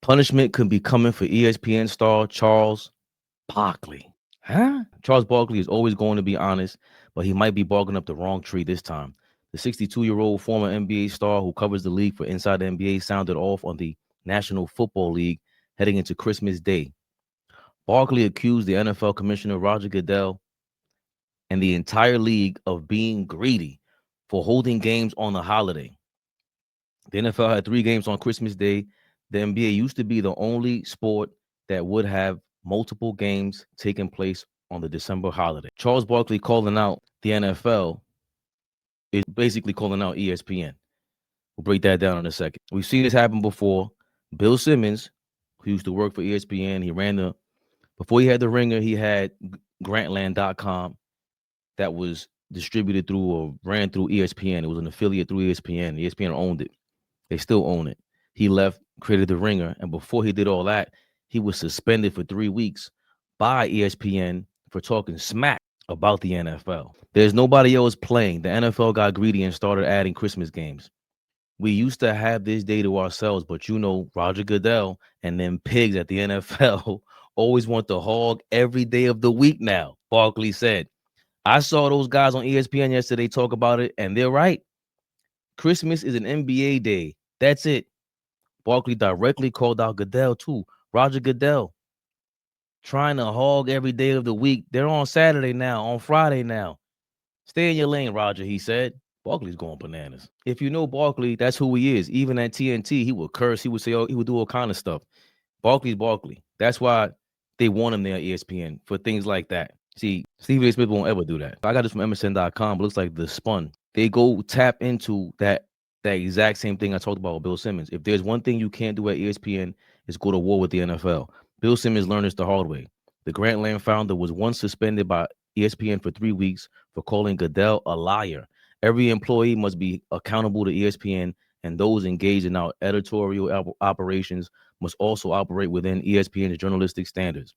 Punishment could be coming for ESPN star Charles Barkley. Huh? Charles Barkley is always going to be honest, but he might be barking up the wrong tree this time. The 62-year-old former NBA star who covers the league for Inside the NBA sounded off on the National Football League heading into Christmas Day. Barkley accused the NFL commissioner Roger Goodell and the entire league of being greedy for holding games on the holiday. The NFL had 3 games on Christmas Day. The NBA used to be the only sport that would have multiple games taking place on the December holiday. Charles Barkley calling out the NFL is basically calling out ESPN. We'll break that down in a second. We've seen this happen before. Bill Simmons, who used to work for ESPN, before he had the Ringer, he had Grantland.com that was distributed through or ran through ESPN. It was an affiliate through ESPN. ESPN owned it. They still own it. He left, created the Ringer, and before he did all that, he was suspended for 3 weeks by ESPN for talking smack about the NFL. There's nobody else playing. The NFL got greedy and started adding Christmas games. We used to have this day to ourselves, but Roger Goodell and them pigs at the NFL always want to hog every day of the week now, Barkley said. I saw those guys on ESPN yesterday talk about it, and they're right. Christmas is an NBA day. That's it. Barkley directly called out Goodell, too. Roger Goodell trying to hog every day of the week. They're on Saturday now, on Friday now. Stay in your lane, Roger, he said. Barkley's going bananas. If you know Barkley, that's who he is. Even at TNT, he would curse. He would say, he would do all kind of stuff. Barkley's Barkley. That's why they want him there at ESPN for things like that. See, Stephen A. Smith won't ever do that. I got this from MSN.com. It looks like The Spun. They go tap into that exact same thing I talked about with Bill Simmons. If there's one thing you can't do at ESPN, is go to war with the NFL. Bill Simmons learned this the hard way. The Grantland founder was once suspended by ESPN for 3 weeks for calling Goodell a liar. Every employee must be accountable to ESPN, and those engaged in our editorial operations must also operate within ESPN's journalistic standards.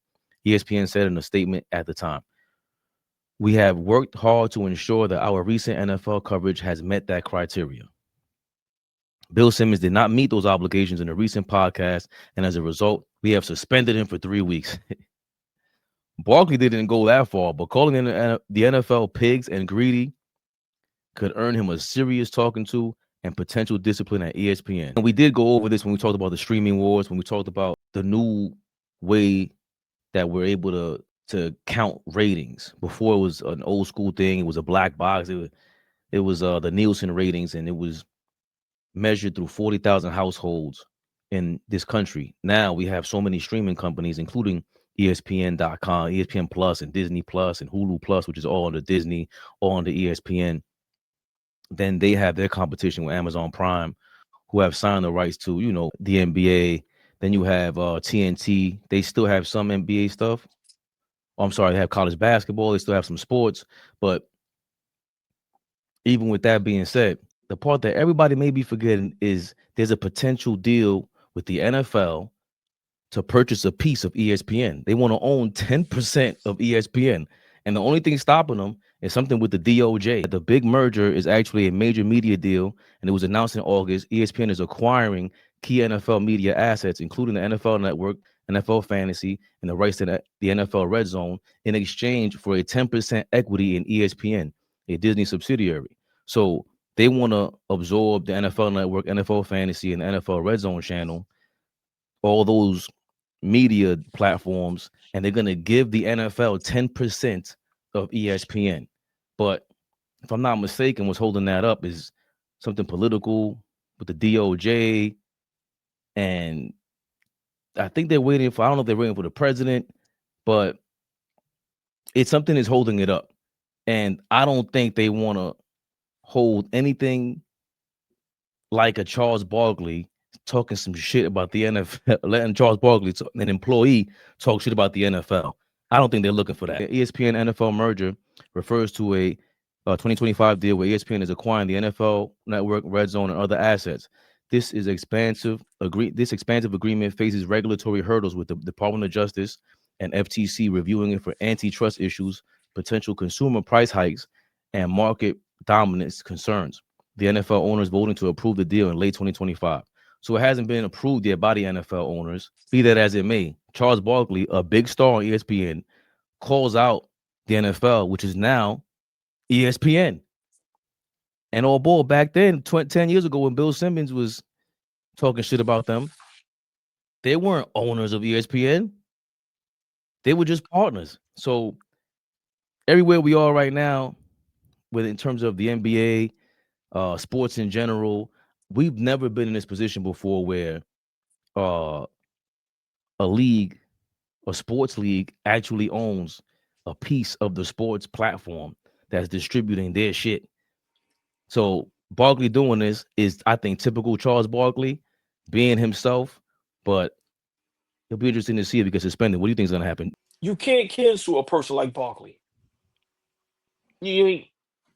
ESPN said in a statement at the time. We have worked hard to ensure that our recent NFL coverage has met that criteria. Bill Simmons did not meet those obligations in a recent podcast, and as a result, we have suspended him for 3 weeks. Barkley didn't go that far, but calling in the NFL pigs and greedy could earn him a serious talking to and potential discipline at ESPN. And we did go over this when we talked about the streaming wars, when we talked about the new way that we're able to count ratings. Before it was an old school thing. It was a black box. It was the Nielsen ratings, and it was measured through 40,000 households in this country. Now we have so many streaming companies, including ESPN.com, ESPN Plus, and Disney Plus, and Hulu Plus, which is all under Disney, all under ESPN. Then they have their competition with Amazon Prime, who have signed the rights to, the NBA. Then you have TNT. They still have some NBA stuff. Oh, I'm sorry, they have college basketball. They still have some sports. But even with that being said, the part that everybody may be forgetting is there's a potential deal with the NFL to purchase a piece of ESPN. They want to own 10% of ESPN. And the only thing stopping them is something with the DOJ. The big merger is actually a major media deal, and it was announced in August. ESPN is acquiring key NFL media assets, including the NFL Network, NFL Fantasy, and the rights to the NFL Red Zone in exchange for a 10% equity in ESPN, a Disney subsidiary. So they want to absorb the NFL Network, NFL Fantasy, and the NFL Red Zone channel, all those media platforms, and they're going to give the NFL 10% of ESPN. But if I'm not mistaken, what's holding that up is something political with the DOJ. And I think they're waiting for, I don't know if they're waiting for the president, but it's something that's holding it up. And I don't think they want to hold anything like a Charles Barkley talking some shit about the NFL, letting Charles Barkley, an employee, talk shit about the NFL. I don't think they're looking for that. The ESPN NFL merger refers to a 2025 deal where ESPN is acquiring the NFL Network, Red Zone, and other assets. This expansive agreement faces regulatory hurdles with the Department of Justice and FTC reviewing it for antitrust issues, potential consumer price hikes, and market dominance concerns. The NFL owners voting to approve the deal in late 2025. So it hasn't been approved yet by the NFL owners. Be that as it may, Charles Barkley, a big star on ESPN, calls out the NFL, which is now ESPN. And AllBall back then, 10 years ago, when Bill Simmons was talking shit about them, they weren't owners of ESPN. They were just partners. So everywhere we are right now, with in terms of the NBA, sports in general, we've never been in this position before where uh, a league, a sports league, actually owns a piece of the sports platform that's distributing their shit. So Barkley doing this is, I think, typical Charles Barkley, being himself, but it'll be interesting to see if he gets suspended. What do you think is going to happen? You can't cancel a person like Barkley. You ain't,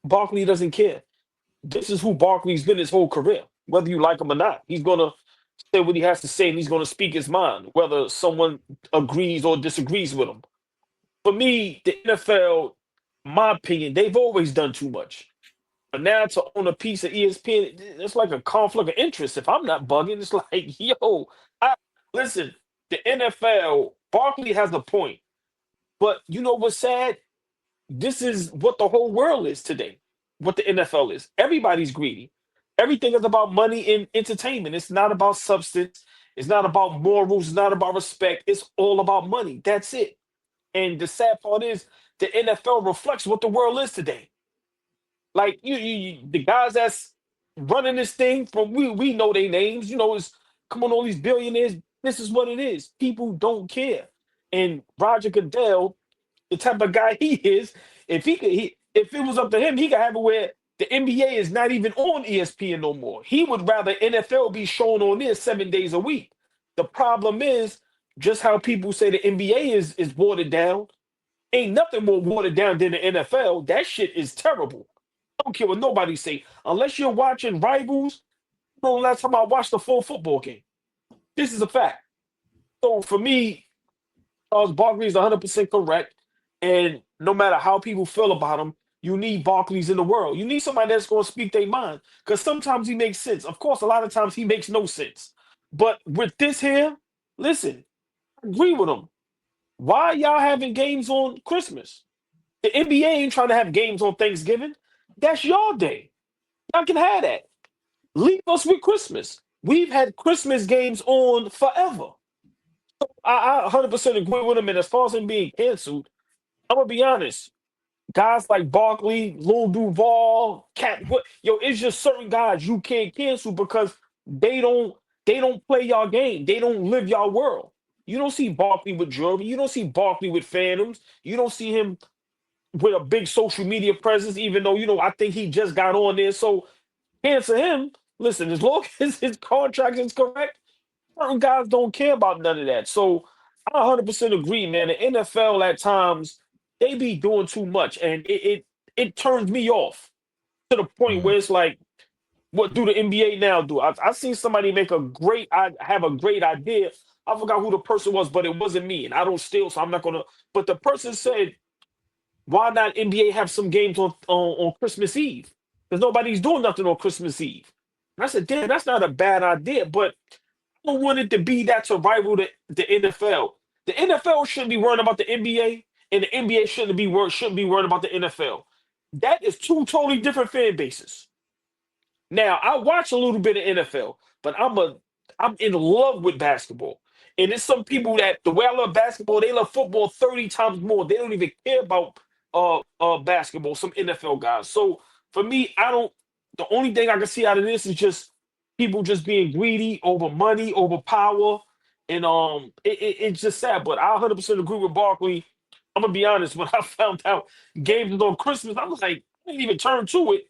Barkley doesn't care. This is who Barkley's been his whole career, whether you like him or not. He's gonna say what he has to say, and he's gonna speak his mind, whether someone agrees or disagrees with him. For me, the NFL, my opinion, they've always done too much. But now to own a piece of ESPN, it's like a conflict of interest. If I'm not bugging, it's like, yo, I listen, the NFL, Barkley has a point. But you know what's sad? This is what the whole world is today. What the NFL is. Everybody's greedy. Everything is about money and entertainment. It's not about substance. It's not about morals. It's not about respect. It's all about money. That's it. And the sad part is the NFL reflects what the world is today. Like the guys that's running this thing from we know their names. You know, it's come on, all these billionaires. This is what it is. People don't care. And Roger Goodell, the type of guy he is, if it was up to him, he could have it where the NBA is not even on ESPN no more. He would rather NFL be shown on there 7 days a week. The problem is just how people say the NBA is watered down. Ain't nothing more watered down than the NFL. That shit is terrible. I don't care what nobody say. Unless you're watching Rivals, you know, last time I watched a full football game. This is a fact. So for me, Charles Barkley is 100% correct. And no matter how people feel about him, you need Barkleys in the world. You need somebody that's going to speak their mind. Because sometimes he makes sense. Of course, a lot of times he makes no sense. But with this here, listen, I agree with him. Why y'all having games on Christmas? The NBA ain't trying to have games on Thanksgiving. That's your day. Y'all can have that. Leave us with Christmas. We've had Christmas games on forever. I 100% agree with him. And as far as him being canceled, I'm gonna be honest. Guys like Barkley, Lil Duval, Cat, yo, it's just certain guys you can't cancel because they don't they don't play y'all game. They don't live y'all world. You don't see Barkley with jewelry. You don't see Barkley with phantoms. You don't see him with a big social media presence, even though I think he just got on there. So cancel him. Listen, as long as his contract is correct, certain guys don't care about none of that. So I 100% agree, man. The NFL at times they be doing too much, and it turns me off to the point Mhm. where it's like, what do the NBA now do? I seen somebody make I have a great idea. I forgot who the person was, but it wasn't me, and I don't steal, so I'm not gonna. But the person said, "Why not NBA have some games on Christmas Eve? Because nobody's doing nothing on Christmas Eve." And I said, "Damn, that's not a bad idea, but." Don't want it to be that to rival the NFL. The NFL shouldn't be worrying about the NBA, and the NBA shouldn't be worrying about the NFL. That is two totally different fan bases. Now, I watch a little bit of NFL, but I'm in love with basketball. And there's some people that the way I love basketball, they love football 30 times more. They don't even care about basketball, some NFL guys. So for me, I don't the only thing I can see out of this is just people just being greedy over money, over power. And it's just sad. But I 100% agree with Barkley. I'm gonna be honest, when I found out games was on Christmas, I was like, I didn't even turn to it.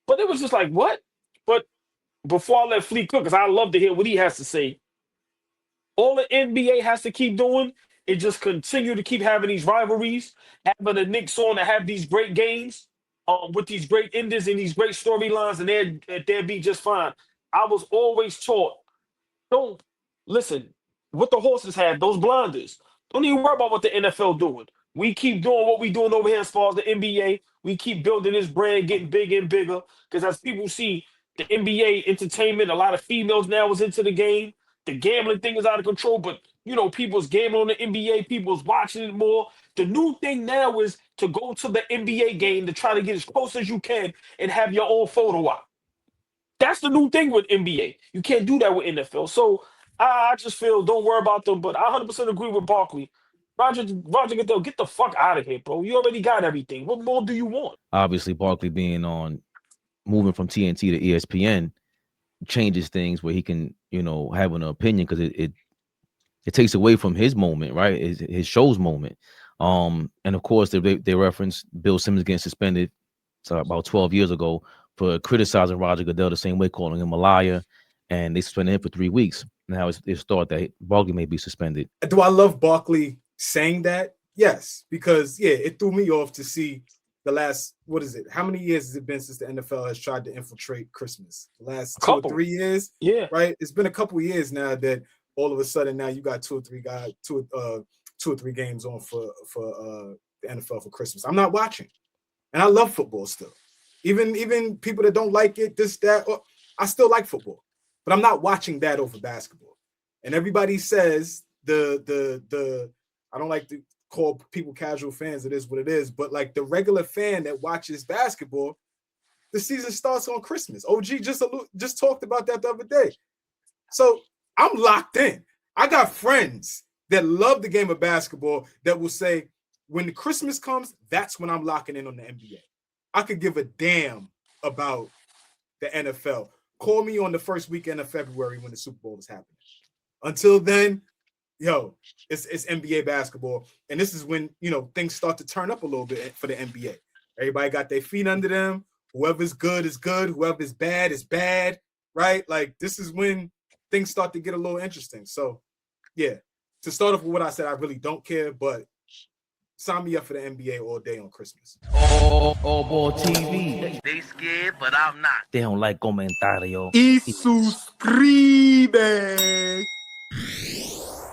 But it was just like, what? But before I let Fleet cook, because I love to hear what he has to say, all the NBA has to keep doing is just continue to keep having these rivalries, having the Knicks on to have these great games with these great endings and these great storylines, and they'd be just fine. I was always taught, don't listen, what the horses have, those blinders. Don't even worry about what the NFL doing. We keep doing what we doing over here as far as the NBA. We keep building this brand, getting bigger and bigger. Because as people see, the NBA entertainment. A lot of females now is into the game. The gambling thing is out of control, but people's gambling on the NBA. People's watching it more. The new thing now is to go to the NBA game to try to get as close as you can and have your own photo op. That's the new thing with NBA. You can't do that with NFL. So I just feel don't worry about them. But I 100% agree with Barkley. Roger Goodell, get the fuck out of here, bro. You already got everything. What more do you want? Obviously, Barkley moving from TNT to ESPN changes things where he can, have an opinion, because it takes away from his moment, right? His show's moment. And of course, they referenced Bill Simmons getting suspended about 12 years ago for criticizing Roger Goodell the same way, calling him a liar, and they suspended him for 3 weeks. Now it's thought that Barkley may be suspended. Do I love Barkley saying that? Yes, because it threw me off to see the last, what is it? How many years has it been since the NFL has tried to infiltrate Christmas? The last 2 or 3 years? Yeah. Right? It's been a couple of years now that all of a sudden now you got two or three games on for the NFL for Christmas. I'm not watching. And I love football still. Even people that don't like it, I still like football. But I'm not watching that over basketball. And everybody says I don't like to call people casual fans. It is what it is. But like the regular fan that watches basketball, the season starts on Christmas. OG just talked about that the other day. So I'm locked in. I got friends that love the game of basketball that will say, when the Christmas comes, that's when I'm locking in on the NBA. I could give a damn about the NFL. Call me on the first weekend of February when the Super Bowl is happening. Until then, it's NBA basketball. And this is when, things start to turn up a little bit for the NBA. Everybody got their feet under them. Whoever's good is good. Whoever's bad is bad, right? Like, this is when things start to get a little interesting. So, yeah, to start off with what I said, I really don't care, but sign me up for the NBA all day on Christmas. AllBall TV. They scared, but I'm not. They don't like comentario. Y suscribe.